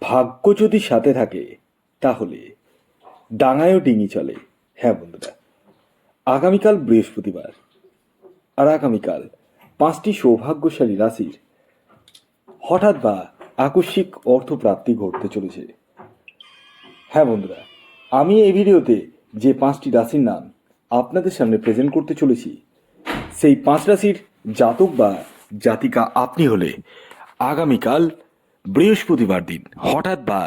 ভাগ্য যদি সাথে থাকে তাহলে ডাঙায়ও ডিঙি চলে। হ্যাঁ বন্ধুরা, আগামীকাল বৃহস্পতিবার, আর আগামীকাল 5টি সৌভাগ্যশালী রাশির হঠাৎ বা আকস্মিক অর্থপ্রাপ্তি ঘটতে চলেছে। হ্যাঁ বন্ধুরা, আমি এই ভিডিওতে যে 5টি রাশির নাম আপনাদের সামনে প্রেজেন্ট করতে চলেছি, সেই 5 রাশির জাতক বা জাতিকা আপনি হলে আগামীকাল বৃহস্পতিবার দিন হঠাৎ বা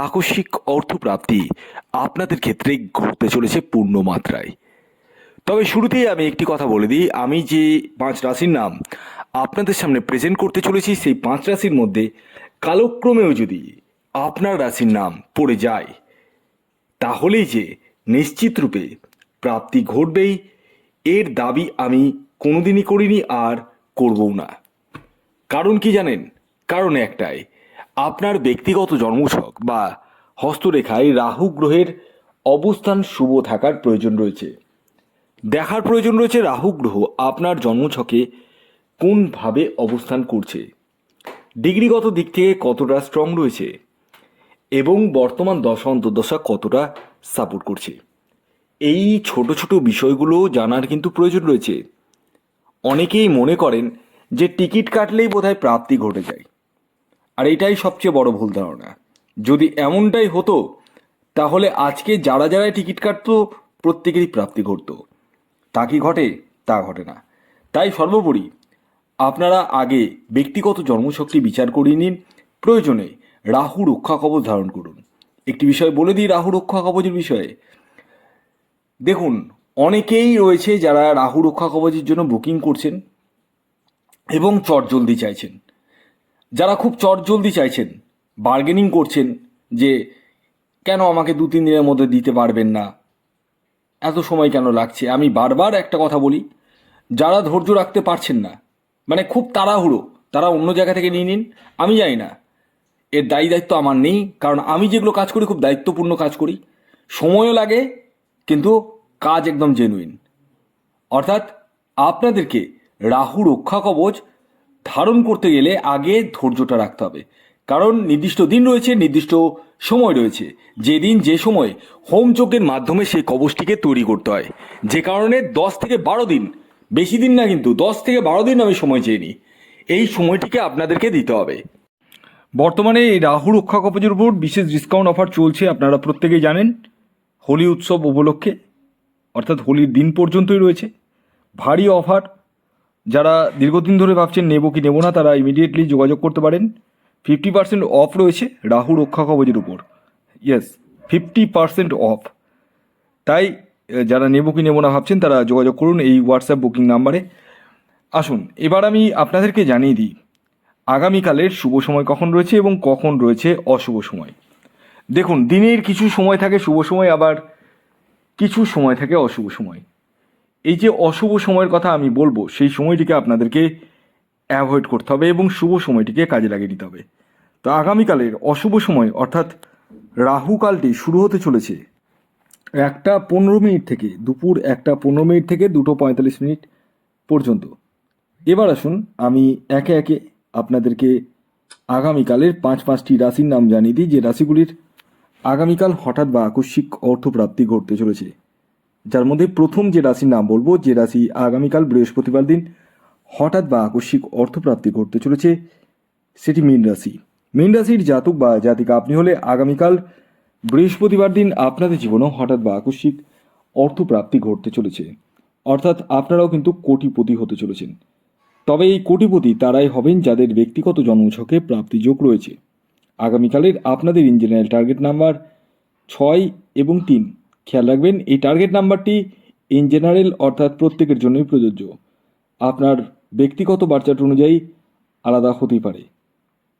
আকস্মিক অর্থপ্রাপ্তি আপনাদের ক্ষেত্রে ঘটতে চলেছে পূর্ণ মাত্রায়। তবে শুরুতেই আমি একটি কথা বলে দিই, আমি যে 5 রাশির নাম আপনাদের সামনে প্রেজেন্ট করতে চলেছি, সেই 5 রাশির মধ্যে কালক্রমেও যদি আপনার রাশির নাম পড়ে যায় তাহলেই যে নিশ্চিত রূপে প্রাপ্তি ঘটবেই, এর দাবি আমি কোনোদিনই করিনি আর করবও না। কারণ কি জানেন? কারণ একটাই, আপনার ব্যক্তিগত জন্মছক বা হস্তরেখায় রাহু গ্রহের অবস্থান শুভ থাকার প্রয়োজন রয়েছে। দেখার প্রয়োজন রয়েছে রাহু গ্রহ আপনার জন্মছকে কোনভাবে অবস্থান করছে, ডিগ্রিগত দিক থেকে কতটা স্ট্রং রয়েছে এবং বর্তমান দশা অন্তর্দশা কতটা সাপোর্ট করছে। এই ছোট ছোট বিষয়গুলো জানার কিন্তু প্রয়োজন রয়েছে। অনেকেই মনে করেন যে টিকিট কাটলেই বোধহয় প্রাপ্তি ঘটে যায়, আর এটাই সবচেয়ে বড় ভুল ধারণা। যদি এমনটাই হতো তাহলে আজকে যারা যারা টিকিট কাটতো প্রত্যেকেরই প্রাপ্তি ঘটতো। তা কি ঘটে? তা ঘটে না। তাই সর্বোপরি আপনারা আগে ব্যক্তিগত জন্মশক্তি বিচার করিয়ে নিন, প্রয়োজনে রাহু রক্ষা কবচ ধারণ করুন। একটি বিষয় বলে দিই রাহু রক্ষা কবচের বিষয়ে। দেখুন, অনেকেই রয়েছে যারা রাহু রক্ষা কবচের জন্য বুকিং করছেন এবং চটজলদি চাইছেন। যারা খুব চটজলদি চাইছেন, বার্গেনিং করছেন যে কেন আমাকে 2-3 দিনের মধ্যে দিতে পারবেন না, এত সময় কেন লাগছে। আমি বারবার একটা কথা বলি, যারা ধৈর্য রাখতে পারছেন না, মানে খুব তাড়াহুড়ো, তারা অন্য জায়গা থেকে নিয়ে নিন। আমি জানি না, এর দায়িত্ব আমার নেই, কারণ আমি যেগুলো কাজ করি খুব দায়িত্বপূর্ণ কাজ করি, সময়ও লাগে কিন্তু কাজ একদম জেনুইন। অর্থাৎ আপনাদেরকে রাহু রক্ষা কবচ ধারণ করতে গেলে আগে ধৈর্যটা রাখতে হবে, কারণ নির্দিষ্ট দিন রয়েছে, নির্দিষ্ট সময় রয়েছে, যেদিন যে সময় হোম যজ্ঞের মাধ্যমে সেই কবচটিকে তৈরি করতে হয়। যে কারণে 10 থেকে 12 দিন, বেশি দিন না কিন্তু 10 থেকে 12 দিন আমি সময় চেয়ে নিই। এই সময়টিকে আপনাদেরকে দিতে হবে। বর্তমানে এই রাহু রক্ষা কবচের উপর বিশেষ ডিসকাউন্ট অফার চলছে, আপনারা প্রত্যেকেই জানেন। হোলি উৎসব উপলক্ষে, অর্থাৎ হোলির দিন পর্যন্তই রয়েছে ভারী অফার। যারা দীর্ঘদিন ধরে ভাবছেন নেব কি নেব না, তারা ইমিডিয়েটলি যোগাযোগ করতে পারেন। 50% অফ রয়েছে রাহু রক্ষা কবচের উপর। Yes, 50% of. তাই যারা নেব কি নেব না ভাবছেন তারা যোগাযোগ করুন এই হোয়াটসঅ্যাপ বুকিং নাম্বারে। আসুন এবার আমি আপনাদেরকে জানিয়ে দিই আগামীকালের শুভ সময় কখন রয়েছে এবং কখন রয়েছে অশুভ সময়। দেখুন, দিনের কিছু সময় থাকে শুভ সময়, আবার কিছু সময় থাকে অশুভ সময়। এই যে অশুভ সময়ের কথা আমি বলবো, সেই সময়টিকে আপনাদেরকে অ্যাভয়েড করতে হবে এবং শুভ সময়টিকে কাজে লাগিয়ে নিতে হবে। তো আগামীকালের অশুভ সময় অর্থাৎ রাহুকালটি শুরু হতে চলেছে 1:15 থেকে, দুপুর 1:15 থেকে 2:45 পর্যন্ত। এবার আসুন আমি একে একে আপনাদেরকে আগামীকালের 5টি রাশির নাম জানিয়ে দিই, যে রাশিগুলির আগামীকাল হঠাৎ বা আকস্মিক অর্থপ্রাপ্তি ঘটতে চলেছে। যার মধ্যে প্রথম যে রাশির নাম বলবো, যে রাশি আগামীকাল বৃহস্পতিবার দিন হঠাৎ বা আকস্মিক অর্থপ্রাপ্তি ঘটতে চলেছে, সেটি মীন রাশি। মীন রাশির জাতক বা জাতিকা আপনি হলে আগামীকাল বৃহস্পতিবার দিন আপনাদের জীবনেও হঠাৎ বা আকস্মিক অর্থপ্রাপ্তি ঘটতে চলেছে। অর্থাৎ আপনারাও কিন্তু কোটিপতি হতে চলেছেন। তবে এই কোটিপতি তারাই হবেন যাদের ব্যক্তিগত জন্মছকে প্রাপ্তিযোগ রয়েছে। আগামীকালের আপনাদের ইন জেনারেল টার্গেট নাম্বার 6 এবং 3। খেয়াল রাখবেন, এই টার্গেট নাম্বারটি ইন জেনারেল অর্থাৎ প্রত্যেকের জন্যই প্রযোজ্য। আপনার ব্যক্তিগত বার্চার্ট অনুযায়ী আলাদা হতেই পারে।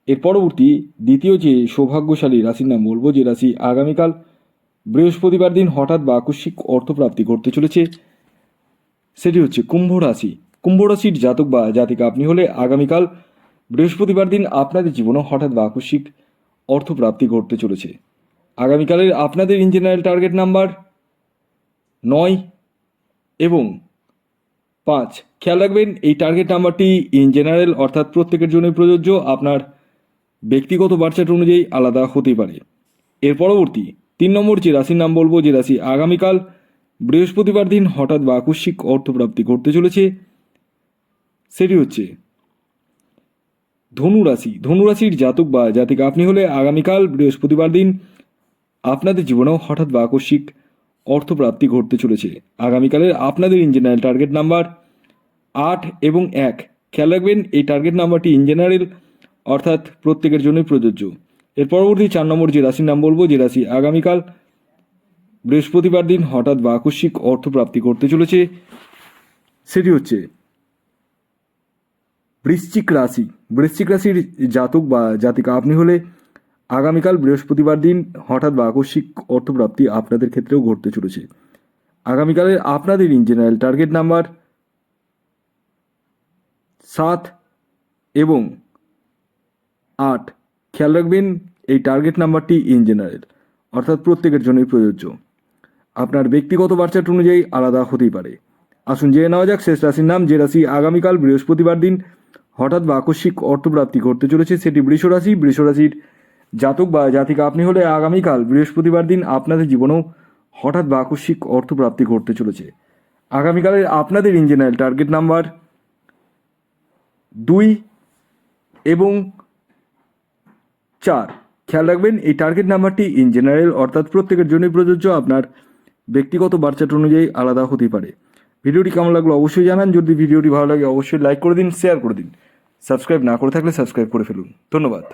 এর পরবর্তী দ্বিতীয় যে সৌভাগ্যশালী রাশির নাম বলবো, যে রাশি আগামীকাল বৃহস্পতিবার দিন হঠাৎ বা আকস্মিক অর্থপ্রাপ্তি ঘটতে চলেছে, সেটি হচ্ছে কুম্ভ রাশি। কুম্ভ রাশির জাতক বা জাতিকা আপনি হলে আগামীকাল বৃহস্পতিবার দিন আপনাদের জীবনে হঠাৎ বা আকস্মিক অর্থপ্রাপ্তি ঘটতে চলেছে। আগামীকালের আপনাদের ইন জেনারেল টার্গেট নাম্বার 9 এবং 5। খেয়াল রাখবেন, এই টার্গেট নাম্বারটি ইন জেনারেল অর্থাৎ প্রত্যেকের জন্যই প্রযোজ্য। আপনার ব্যক্তিগত বার্চাট অনুযায়ী আলাদা হতে পারে। এর পরবর্তী 3 নম্বর যে রাশির নাম বলবো, যে রাশি আগামীকাল বৃহস্পতিবার দিন হঠাৎ বা আকস্মিক অর্থপ্রাপ্তি ঘটতে চলেছে, সেটি হচ্ছে ধনু রাশি। ধনু রাশির জাতক বা জাতিকা আপনি হলে আগামীকাল বৃহস্পতিবার দিন আপনাদের জীবনেও হঠাৎ বা আকস্মিক অর্থপ্রাপ্তি ঘটতে চলেছে। আগামীকালের আপনাদের ইন জেনারেল টার্গেট নাম্বার 8 এবং 1। খেয়াল রাখবেন এই টার্গেট নাম্বারটি ইন জেনারেল অর্থাৎ প্রত্যেকের জন্যই প্রযোজ্য। এর পরবর্তী 4 নম্বর যে রাশির নাম বলবো, যে রাশি আগামীকাল বৃহস্পতিবার দিন হঠাৎ বা আকস্মিক অর্থপ্রাপ্তি করতে চলেছে, সেটি হচ্ছে বৃশ্চিক রাশি। বৃশ্চিক রাশির জাতক বা জাতিকা আপনি হলে আগামীকাল বৃহস্পতিবার দিন হঠাৎ বা আকস্মিক অর্থপ্রাপ্তি আপনাদের ক্ষেত্রেও ঘটতে চলেছে। আগামীকালের আপনাদের ইন জেনারেল টার্গেট নাম্বার 7 এবং 8। খেয়াল রাখবেন এই টার্গেট নাম্বারটি ইন জেনারেল অর্থাৎ প্রত্যেকের জন্যই প্রযোজ্য। আপনার ব্যক্তিগত বার্চাট অনুযায়ী আলাদা হতেই পারে। আসুন জেনে নেওয়া যাক শেষ রাশির নাম, যে রাশি আগামীকাল বৃহস্পতিবার দিন হঠাৎ বা আকস্মিক অর্থপ্রাপ্তি ঘটতে চলেছে, সেটি বৃষ রাশি। বৃষ রাশির জাতক বা জাতিকা আপনি হলে আগামীকাল বৃহস্পতিবার দিন আপনাদের জীবনেও হঠাৎ বা আকস্মিক অর্থপ্রাপ্তি ঘটতে চলেছে। আগামীকালের আপনাদের ইন জেনারেল টার্গেট নাম্বার 2 এবং 4। খেয়াল রাখবেন এই টার্গেট নাম্বারটি ইন জেনারেল অর্থাৎ প্রত্যেকের জন্যই প্রযোজ্য। আপনার ব্যক্তিগত বার্চাট অনুযায়ী আলাদা হতে পারে। ভিডিওটি কেমন লাগলো অবশ্যই জানান। যদি ভিডিওটি ভালো লাগে অবশ্যই লাইক করে দিন, শেয়ার করে দিন। সাবস্ক্রাইব না করে থাকলে সাবস্ক্রাইব করে ফেলুন। ধন্যবাদ।